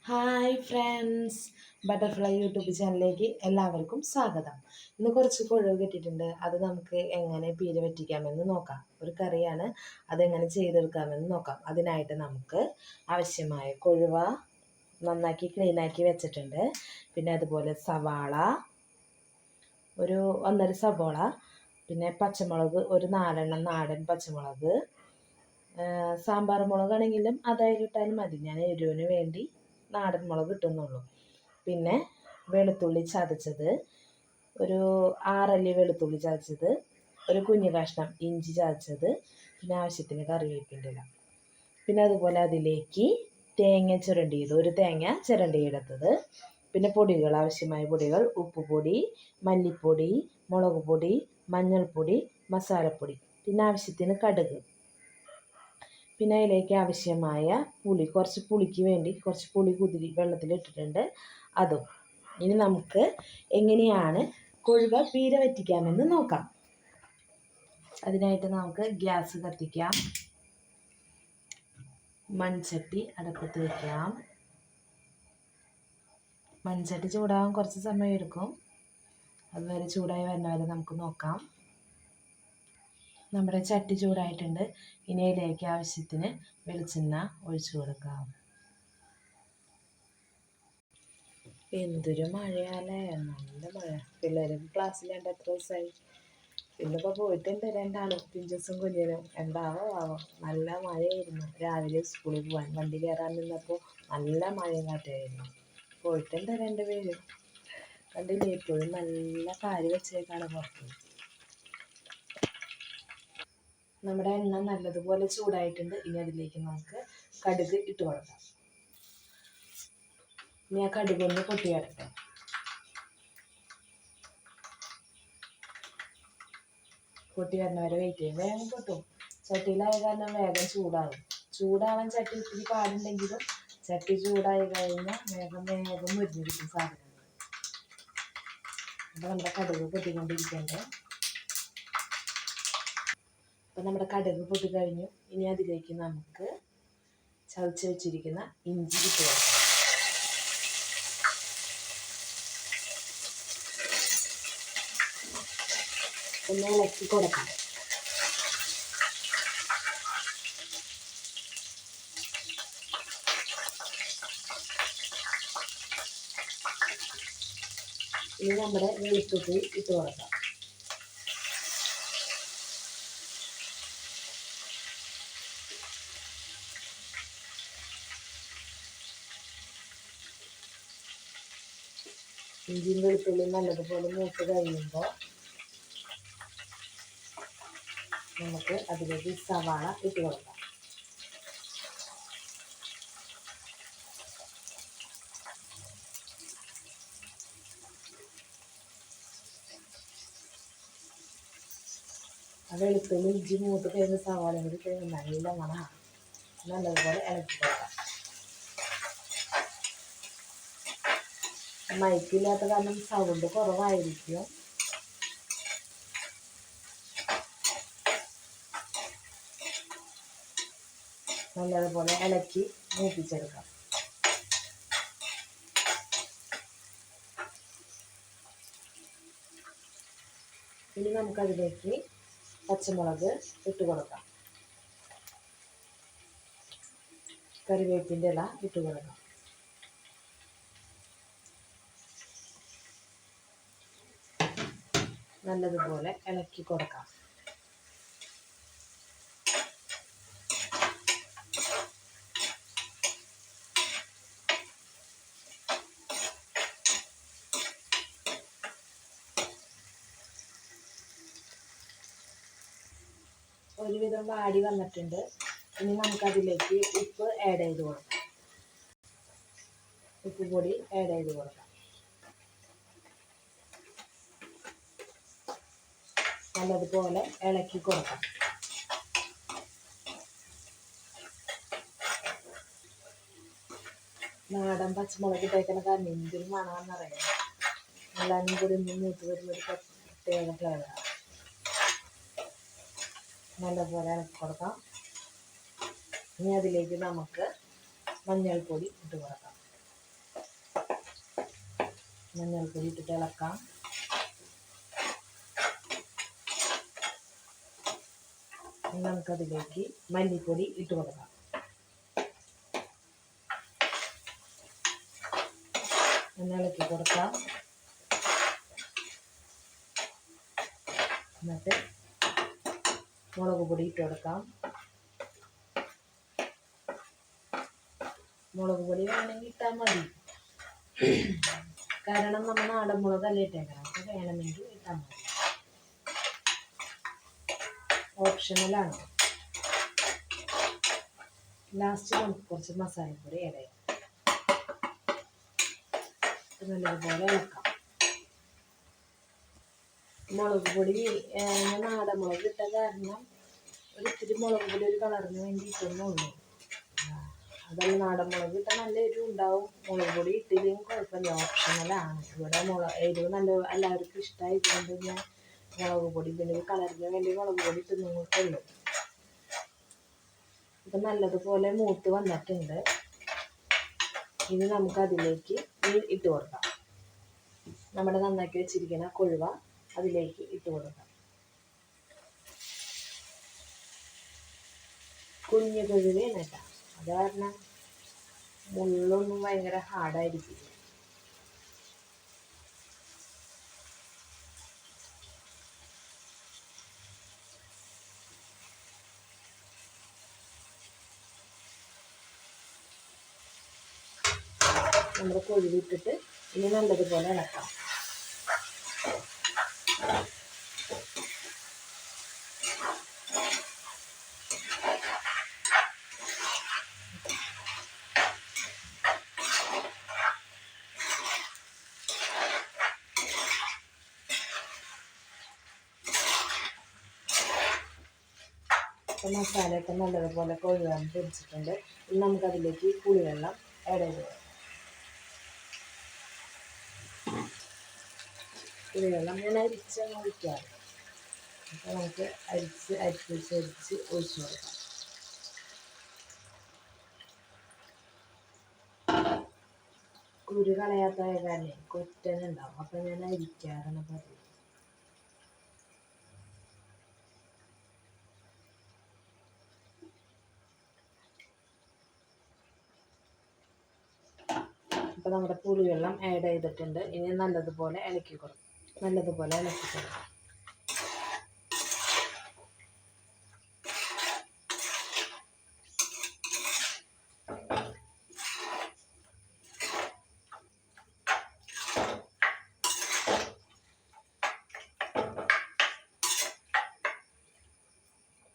Hi friends, butterfly YouTube ചാനലിലേക്ക് എല്ലാവർക്കും സ്വാഗതം. ഇന്ന് കുറച്ച് കൊഴുവ് കിട്ടിയിട്ടുണ്ട്. അത് നമുക്ക് എങ്ങനെ പീര വറ്റിക്കാമെന്ന് നോക്കാം. ഒരു കറിയാണ്, അതെങ്ങനെ ചെയ്തെടുക്കാമെന്ന് നോക്കാം. അതിനായിട്ട് നമുക്ക് ആവശ്യമായ കൊഴുവ നന്നാക്കി ക്ലീനാക്കി വെച്ചിട്ടുണ്ട്. പിന്നെ അതുപോലെ സവാള ഒരു 1.5 സവാള, പിന്നെ പച്ചമുളക് ഒരു 4 നാടൻ പച്ചമുളക്, സാമ്പാർ മുളകാണെങ്കിലും അതായിട്ടാലും മതി. ഞാൻ എരിവിന് വേണ്ടി നാടൻ മുളക് കിട്ടുന്നുള്ളൂ. പിന്നെ വെളുത്തുള്ളി ചതച്ചത് ഒരു 6 അല്ലി വെളുത്തുള്ളി ചതച്ചത്, ഒരു കുഞ്ഞു കഷ്ണം ഇഞ്ചി ചതച്ചത്, പിന്നെ ആവശ്യത്തിന് കറിവേപ്പിൻ്റെ ഇല. പിന്നെ അതുപോലെ അതിലേക്ക് തേങ്ങ ചിരണ്ടിയത്, ഒരു തേങ്ങ ചിരണ്ടിയെടുത്തത്. പിന്നെ പൊടികൾ, ആവശ്യമായ പൊടികൾ: ഉപ്പുപൊടി, മല്ലിപ്പൊടി, മുളക് പൊടി, മഞ്ഞൾപ്പൊടി, മസാലപ്പൊടി. പിന്നെ ആവശ്യത്തിന് കടുക്. പിന്നെ അതിലേക്ക് ആവശ്യമായ പുളി, കുറച്ച് പുളിക്ക് വേണ്ടി കുറച്ച് പുളി കുതിരി വെള്ളത്തിലിട്ടിട്ടുണ്ട്, അതും. ഇനി നമുക്ക് എങ്ങനെയാണ് കൊഴുവ പീര വറ്റിക്കാമെന്ന് നോക്കാം. അതിനായിട്ട് നമുക്ക് ഗ്യാസ് കത്തിക്കാം, മൺചട്ടി അടുപ്പത്ത് വയ്ക്കാം. മൺചട്ടി ചൂടാകാൻ കുറച്ച് സമയം എടുക്കും. അതുവരെ ചൂടായി വരുന്ന വരെ നമുക്ക് നോക്കാം. നമ്മുടെ ചട്ടി ചൂടായിട്ടുണ്ട്. ഇനി അതിലേക്ക് ആവശ്യത്തിന് വെളിച്ചെണ്ണ ഒഴിച്ചു കൊടുക്കാം. എന്തൊരു മഴയാലേ, നല്ല മഴ. പിള്ളേർക്ക് ക്ലാസ്സിലാണ്ട് എത്ര ദിവസമായി. ഇന്നിപ്പോൾ പോയിട്ടുണ്ട് രണ്ടാളും, പിഞ്ചസും കുഞ്ഞിനും. എന്താവോ നല്ല മഴയായിരുന്നു. രാവിലെ സ്കൂളിൽ പോകാൻ വണ്ടി കയറാൻ നിന്നപ്പോൾ നല്ല മഴയും കാറ്റായിരുന്നു. പോയിട്ടുണ്ട് രണ്ടുപേരും. കണ്ടില്ലേ, എപ്പോഴും നല്ല കാര്യം വെച്ചേക്കാണ് പുറത്ത്. നമ്മുടെ എണ്ണ നല്ലതുപോലെ ചൂടായിട്ടുണ്ട്. ഇനി അതിലേക്ക് നമുക്ക് കടുക് ഇട്ട് കൊടുക്കാം. ഇനി ആ കടുകൊന്ന് പൊട്ടി വരട്ടെ. പൊട്ടി വരുന്നവരെ വെയിറ്റ് ചെയ്യും. വേഗം പൊട്ടും. ചട്ടിയിലായ കാരണം വേഗം ചൂടാകും. ചൂടാവാൻ ചട്ടി ഇത്തിരി പാടുണ്ടെങ്കിലും ചട്ടി ചൂടായി കഴിഞ്ഞാൽ വേഗം മുരിഞ്ഞിരിക്കും സാധനങ്ങൾ. അപ്പോൾ നമ്മുടെ കടുക് പൊട്ടിക്കൊണ്ടിരിക്കേണ്ടത്. അപ്പോൾ നമ്മുടെ കടുക് പൊട്ടിക്കഴിഞ്ഞു. ഇനി അതിലേക്ക് നമുക്ക് ചതച്ച് വെച്ചിരിക്കുന്ന ഇഞ്ചി ഇട്ട് കൊടുക്കാം. ഒന്ന് ഇളക്കി കൊടുക്കാം. ഇനി നമ്മുടെ വെളുത്തുള്ളി ഇട്ട് കൊടുക്കാം. ഇഞ്ചിയും വെളുത്തുള്ളിയും നല്ലതുപോലെ മൂത്ത് കഴിയുമ്പോൾ നമുക്ക് അതിലേക്ക് സവാള ഇട്ട് കൊടുക്കാം. വെളുത്തുള്ളി ഇഞ്ചി മൂത്ത് കഴിയുന്ന സവാളയും കൂടി കഴിയുമ്പോൾ നല്ല മണമാണ്. നല്ലതുപോലെ ഇളക്കി കൊടുക്കാം. മൈക്കില്ലാത്ത കാരണം സൗണ്ട് കുറവായിരിക്കും. നല്ലതുപോലെ ഇളക്കി മൂപ്പിച്ചെടുക്കാം. ഇനി നമുക്കതിലേക്ക് പച്ചമുളക് ഇട്ട് കൊടുക്കാം. കറിവേപ്പിൻ്റെ ഇല ഇട്ട് കൊടുക്കാം. നല്ലതുപോലെ ഇളക്കി കൊടുക്കാം. ഒരുവിധം വാടി വന്നിട്ടുണ്ട്. ഇനി നമുക്കതിലേക്ക് ഉപ്പ് ആഡ് ചെയ്ത് കൊടുക്കാം. ഉപ്പ് പൊടി ആഡ് ചെയ്ത് കൊടുക്കാം. നല്ലതുപോലെ ഇളക്കി കൊടുക്കാം. നാടൻ പച്ചമുളക് ഇട്ടേക്കുന്ന കാരണം എന്തൊരു മണമെന്നറിയാം. എല്ലാവരും കൂടി ഒന്ന് മൂത്ത് വരുന്നൊരു പ്രത്യേക ഫ്ലേവറാണ്. നല്ലപോലെ ഇളക്കി കൊടുക്കാം. ഇനി അതിലേക്ക് നമുക്ക് മഞ്ഞൾപ്പൊടി ഇട്ട് കൊടുക്കാം. മഞ്ഞൾപ്പൊടി ഇട്ടിട്ട് ഇളക്കാം. നമുക്കതിലേക്ക് മല്ലിപ്പൊടി ഇട്ട് കൊടുക്കാം. ഇളക്കി കൊടുക്കാം. എന്നിട്ട് മുളക് പൊടി ഇട്ട് കൊടുക്കാം. മുളക് പൊടി വേണമെങ്കിൽ ഇട്ടാൽ മതി, കാരണം നമ്മൾ നാടൻ മുളകല്ലേ ഇട്ടേക്കണം. അപ്പോൾ വേണമെങ്കിൽ ഇട്ടാൽ മതി, ഓപ്ഷണലാണ്. ലാസ്റ്റ് നമുക്ക് കുറച്ച് മസാലപ്പൊടി ആഡ് ചെയ്യാം. നല്ലതുപോലെ ഇളക്കാം. മുളക് പൊടി നാടൻ മുളക് ഇട്ട കാരണം ഒരിത്തിരി മുളക് പൊടി ഒരു കളറിന് വേണ്ടി ഇട്ടുന്നുള്ളൂ. അതല്ല, നാടൻ മുളക് ഇട്ടാൽ നല്ല എരിവ് ഉണ്ടാവും. മുളക് പൊടി ഇട്ടില്ലെങ്കിൽ കുഴപ്പമില്ല, ഓപ്ഷണലാണ്. ഇവിടെ എരിവ് നല്ല എല്ലാവർക്കും ഇഷ്ടമായതുകൊണ്ട് ഞാൻ മുളക് പൊടി ഇതിന് കളറിന് വേണ്ടി മുളക് പൊടി ഇട്ടുന്നുള്ളൂ. ഇപ്പം നല്ലതുപോലെ മൂത്ത് വന്നിട്ടുണ്ട്. ഇനി നമുക്കതിലേക്ക് ഇട്ട് കൊടുക്കാം. നമ്മുടെ നന്നാക്കി വെച്ചിരിക്കുന്ന കൊഴുവ അതിലേക്ക് ഇട്ട് കൊടുക്കാം. കുഞ്ഞു കൊഴുവയാണ് കേട്ടോ, അത് കാരണം മുള്ളൊന്നും ഭയങ്കര ഹാർഡായിരിക്കില്ല. നമ്മുടെ കൊഴുവിട്ടിട്ട് ഇനി നല്ലതുപോലെ ഇളക്കാം. അപ്പം മസാലയൊക്കെ നല്ലതുപോലെ കൊഴുവാൻ പൊടിച്ചിട്ടുണ്ട്. ഇനി നമുക്കതിലേക്ക് പുളിവെള്ളം ആഡ് ചെയ്ത് കൊടുക്കാം. പുളിവെള്ളം ഞാൻ അരിച്ചാണ് ഒഴിക്കാറ്. അപ്പോൾ നമുക്ക് അരിച്ച് ഒഴിച്ചു കൊടുക്കാം. കുരു കളയാത്തായ കാരണം കൊറ്റനുണ്ടാവും, അപ്പം ഞാൻ അരിക്കാറാണ് പതിവ്. അപ്പോൾ നമ്മുടെ പുളിവെള്ളം ആഡ് ചെയ്തിട്ടുണ്ട്. ഇനി നല്ലതുപോലെ ഇളക്കി കൊടുക്കും. നല്ലതുപോലെ ഇളക്കി കൊടുക്കും.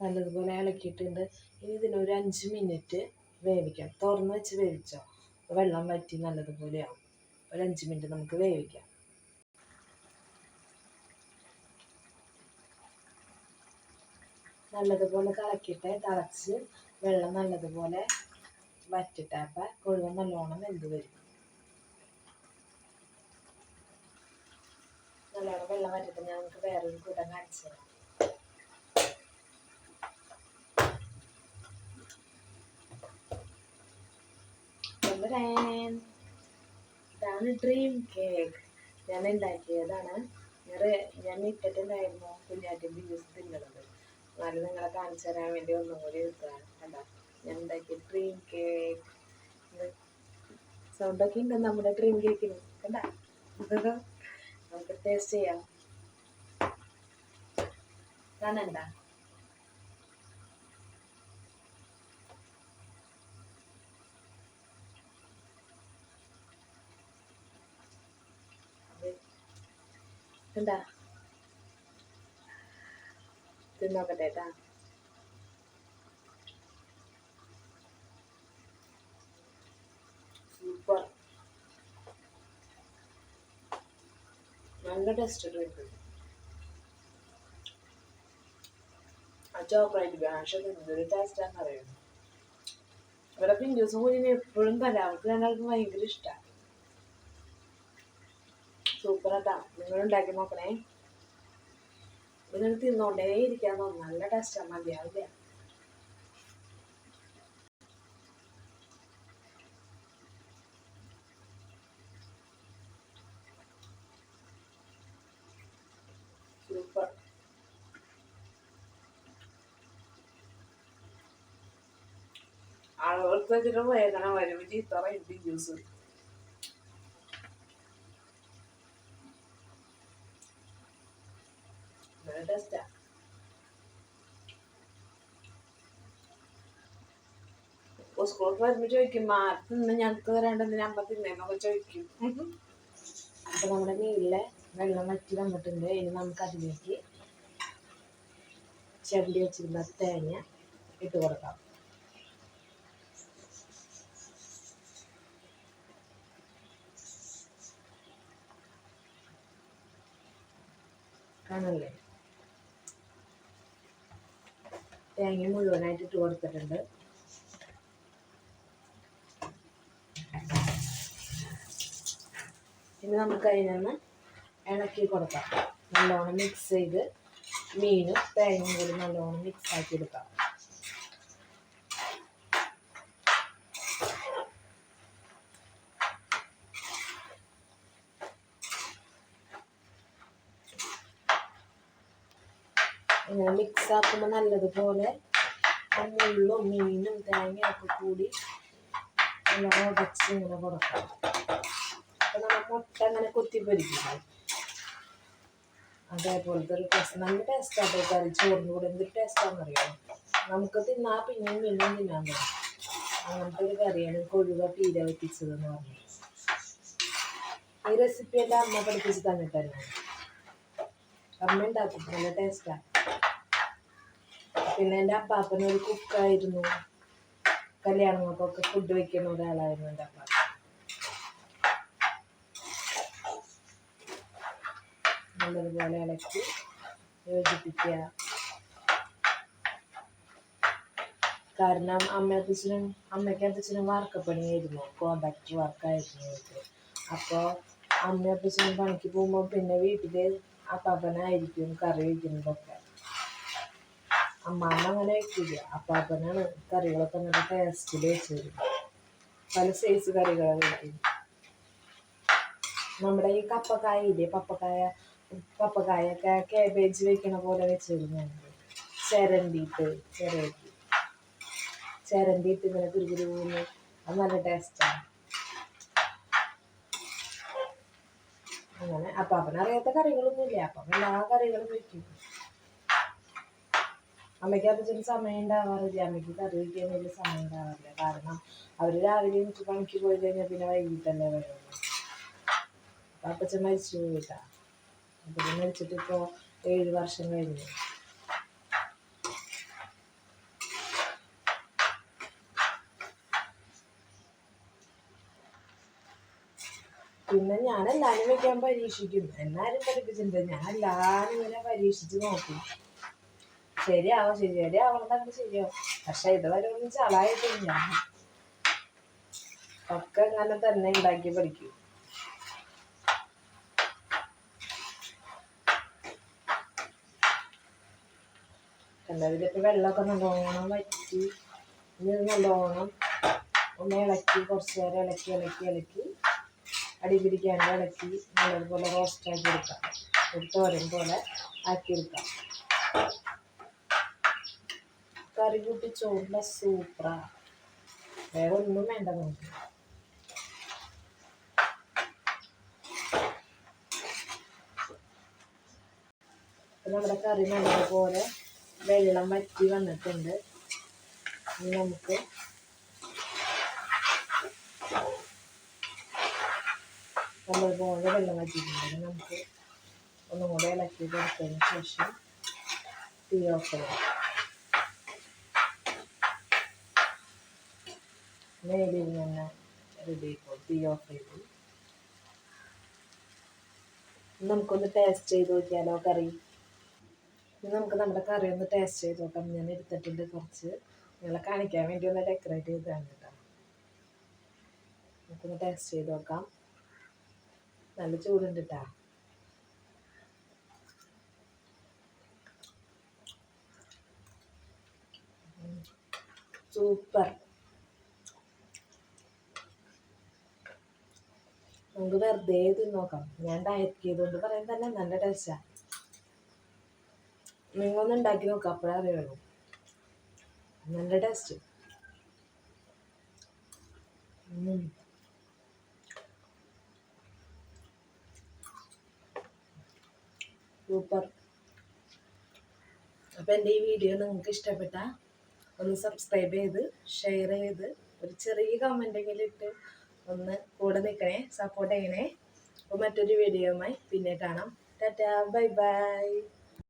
നല്ലതുപോലെ ഇളക്കിയിട്ടുണ്ട്. ഇനി ഇതിനൊരു 5 മിനിറ്റ് വേവിക്കാം. തുറന്ന് വെച്ച് വേവിച്ചോ, വെള്ളം വറ്റി നല്ലതുപോലെ ആവും. ഒരു 5 മിനിറ്റ് നമുക്ക് വേവിക്കാം. നല്ലതുപോലെ തിളച്ച് വെള്ളം നല്ലതുപോലെ വറ്റിട്ടപ്പോൾ കൊഴുവ നല്ലോണം വെന്ത് വരും. നല്ലോണം വെള്ളം വറ്റിട്ട് ഞങ്ങൾക്ക് വേറൊരു കൂട്ടം കാണിച്ചു തരാം. ഇതാണ് ഡ്രീം കേക്ക്. ഞാൻ ഉണ്ടാക്കിയതാണ്. ഞാൻ ഇട്ടിട്ടുണ്ടായിരുന്നു കുഞ്ഞാറ്റി ബീസ് തിന്നുന്നത്. എന്നാലും നിങ്ങളെ കാണിച്ചു തരാൻ വേണ്ടി ഒന്നും കൂടി എടുത്തതാണ്. കണ്ടോ, ഞാൻ ഉണ്ടാക്കിയ ഡ്രീം കേക്ക്. സൗണ്ടൊക്കെ ഉണ്ട് നമ്മുടെ ഡ്രീം കേക്കിന്. കണ്ട, നമുക്ക് ടേസ്റ്റ് ചെയ്യാം. കാണണ്ട, എന്താ തിന്നോക്കട്ടെ കേട്ടാ. സൂപ്പർ, നല്ല ടേസ്റ്റ് ഉണ്ട്. ആ ചോക്ലേറ്റ് ഗാഷൊക്കെ എന്തൊരു ടേസ്റ്റാന്ന് അറിയുന്നു. ഇവിടെ പിഞ്ചൂസും കുഞ്ഞിനെ എപ്പോഴും തരാം. അവർക്ക് രണ്ടാൾക്കും ഭയങ്കര ഇഷ്ടമാണ്. സൂപ്പറാട്ടാ, നിങ്ങൾ ഉണ്ടാക്കി നോക്കണേ. നിങ്ങൾ തിന്നോണ്ടേ ഇരിക്കാൻ തോന്നും. നല്ല ടേസ്റ്റാണ്, മതിയാവില്ല. എടുത്ത് വെച്ചിട്ട് പോയേക്കണം വരും ചീത്ത റേറ്റ് ജ്യൂസ്. ടേസ്റ്റാ. സ്കൂളിൽ വരുമ്പോൾ ചോദിക്കും തിന്ന് ഞങ്ങൾക്ക് തരേണ്ടത് അമ്മ തിന്നേന്നൊക്കെ ചോദിക്കും. അപ്പോൾ നമ്മുടെ മീനിലെ വെള്ളം വറ്റി വന്നിട്ടുണ്ട്. ഇനി നമുക്ക് അതിലേക്ക് ചെണ്ടി വെച്ചിരുന്ന തേങ്ങ ഇട്ട് കൊടുക്കാം. കാണല്ലേ, തേങ്ങ മുഴുവനായിട്ട് ഇട്ട് കൊടുത്തിട്ടുണ്ട്. ഇനി നമുക്ക് അതിനൊന്ന് ഇളക്കി കൊടുക്കാം. നല്ലോണം മിക്സ് ചെയ്ത് മീനും തേങ്ങയും കൂടി നല്ലോണം മിക്സ് ആക്കി എടുക്കാം. ഇങ്ങനെ മിക്സ് ആക്കുമ്പോൾ നല്ലതുപോലെ മുള്ളും മീനും തേങ്ങയൊക്കെ കൂടി നല്ലോണം ഉടച്ച് ഇങ്ങനെ കൊടുക്കാം. അപ്പം നമ്മൾ മുട്ട അങ്ങനെ കുത്തിപ്പൊരിക്കില്ലേ, അതേപോലത്തെ ഒരു ടേസ്റ്റ്. നല്ല ടേസ്റ്റാണ് കറി. ചോറിന് കൂടെ എന്തൊരു ടേസ്റ്റാണെന്നറിയാം. നമുക്ക് തിന്നാൽ പിന്നെയും പിന്നെയും തിന്നാൻ പറ്റും. അങ്ങനത്തെ ഒരു കറിയാണ് കൊഴുവ പീര വെപ്പിച്ചതെന്ന് പറഞ്ഞത്. ഈ റെസിപ്പി എൻ്റെ അമ്മ പഠിപ്പിച്ച് തന്നിട്ടല്ലേ. അമ്മ ഉണ്ടാക്കും, നല്ല ടേസ്റ്റാണ്. പിന്നെ എൻ്റെ അപ്പാപ്പനൊരു കുക്കായിരുന്നു. കല്യാണങ്ങൾക്കൊക്കെ ഫുഡ് വയ്ക്കുന്ന ഒരാളായിരുന്നു എൻ്റെ അപ്പാപ്പൻ. നല്ലതുപോലെ ഇളക്കി യോജിപ്പിക്കുക. കാരണം അമ്മയ്ക്കപ്പച്ചനും വാർക്കപ്പണിയായിരുന്നു, കോൺട്രാക്ടർ വർക്കായിരുന്നു വീട്ടിൽ. അപ്പോൾ അമ്മയപ്പച്ചനും പണിക്ക് പോകുമ്പോൾ പിന്നെ വീട്ടിൽ അപ്പാപ്പനായിരിക്കും കറി വയ്ക്കുന്നതൊക്കെ. അമ്മാമ്മ അങ്ങനെ വയ്ക്കില്ല, അപ്പാപ്പനാണ് കറികളൊക്കെ നല്ല ടേസ്റ്റിൽ വെച്ച് തരും. പല സൈസ് കറികളാണ് വയ്ക്കും. നമ്മുടെ ഈ കപ്പക്കായ ഇല്ലേ, പപ്പക്കായൊക്കെ കാബേജ് വെക്കണ പോലെ വെച്ച് തരുന്നുണ്ട്. ചിരണ്ടിയിട്ട് ഇങ്ങനെ കുരുകുരുന്ന്, അത് നല്ല ടേസ്റ്റാണ്. അങ്ങനെ അപ്പാപ്പനറിയാത്ത കറികളൊന്നുമില്ല, അപ്പം എല്ലാ കറികളും വയ്ക്കും. അമ്മയ്ക്ക് അപ്പച്ചന് സമയം ഉണ്ടാവാറില്ല, അമ്മയ്ക്ക് കറി വയ്ക്കാൻ വലിയ സമയം ഉണ്ടാവാറില്ല. കാരണം അവർ രാവിലെ എനിക്ക് പണിക്ക് പോയി കഴിഞ്ഞാൽ പിന്നെ വൈകിട്ടല്ലേ വരുള്ളൂ. അപ്പം അപ്പച്ചൻ മരിച്ചു പോയിട്ടാ. അപ്പച്ചൻ മരിച്ചിട്ട് ഇപ്പോൾ 7 വർഷം കഴിഞ്ഞു. പിന്നെ ഞാൻ എല്ലാവരും വെക്കാൻ പരീക്ഷിക്കും. എന്നാരും പഠിപ്പിച്ചിട്ടുണ്ട്, ഞാൻ എല്ലാവരും ഇങ്ങനെ പരീക്ഷിച്ച് നോക്കും. ശരിയാവണം ശരിയാവും. പക്ഷെ ഇതുവരെ ഒന്നും ചളായിട്ടില്ല. ഒക്കെ അങ്ങനെ തന്നെ ഉണ്ടാക്കി പഠിക്കും. ഇതിലിപ്പോൾ വെള്ളമൊക്കെ നല്ലോണം വറ്റി. ഇനി നല്ലോണം ഒന്ന് ഇളക്കി കുറച്ച് നേരം ഇളക്കി അടി പിടിക്കാണ്ട് ഇളക്കി നല്ലതുപോലെ റോസ്റ്റാക്കി എടുക്കാം. ഒരു തോരൻ പോലെ ആക്കിയെടുക്കാം. കറി കൂട്ടി ചോറിൻ്റെ സൂപ്പറാണ്. വേറെ ഒന്നും വേണ്ട നമുക്ക്. നമ്മുടെ കറി നല്ലതുപോലെ വെള്ളം വറ്റി വന്നിട്ടുണ്ട്. ഇനി നമുക്ക് നല്ലതുപോലെ വെള്ളം വറ്റിയിട്ടുണ്ടെങ്കിൽ നമുക്ക് ഒന്നും കൂടെ ഇളക്കി കൊടുത്തതിന് ശേഷം തീ ഓഫ് ചെയ്യാം. മേലിൽ നിന്ന് റെഡി ആയിക്കോളും. തീ ഓഫ് ചെയ്തു. നമുക്കൊന്ന് ടേസ്റ്റ് ചെയ്ത് നോക്കിയാലോ കറി. നമുക്ക് നമ്മുടെ കറി ഒന്ന് ടേസ്റ്റ് ചെയ്ത് നോക്കാം. ഞാൻ എടുത്തിട്ടുണ്ട് കുറച്ച്, നിങ്ങളെ കാണിക്കാൻ വേണ്ടി ഒന്ന് ഡെക്കറേറ്റ് ചെയ്താണ് കേട്ടോ. നമുക്കൊന്ന് ടേസ്റ്റ് ചെയ്ത് നോക്കാം. നല്ല ചൂടുണ്ട് കേട്ടോ. സൂപ്പർ. നമുക്ക് വെറുതെ തിന്നോക്കാം. ഞാൻ ഡയറ്റ് ചെയ്തുകൊണ്ട് പറയാൻ തന്നെ നല്ല ടേസ്റ്റാണ്. നിങ്ങളൊന്ന് ഉണ്ടാക്കി നോക്കാം, അപ്പോഴേ അറിയുള്ളൂ. നല്ല ടേസ്റ്റ്. സൂപ്പർ. അപ്പം എൻ്റെ ഈ വീഡിയോ നിങ്ങൾക്ക് ഇഷ്ടപ്പെട്ടാൽ ഒന്ന് സബ്സ്ക്രൈബ് ചെയ്ത് ഷെയർ ചെയ്ത് ഒരു ചെറിയ കമൻറ്റെങ്കിലും ഇട്ട് ഒന്ന് കൂടെ നിൽക്കണേ, സപ്പോർട്ട് ചെയ്യണേ. അപ്പോൾ മറ്റൊരു വീഡിയോയുമായി പിന്നെ കാണാം. Tata, bye bye.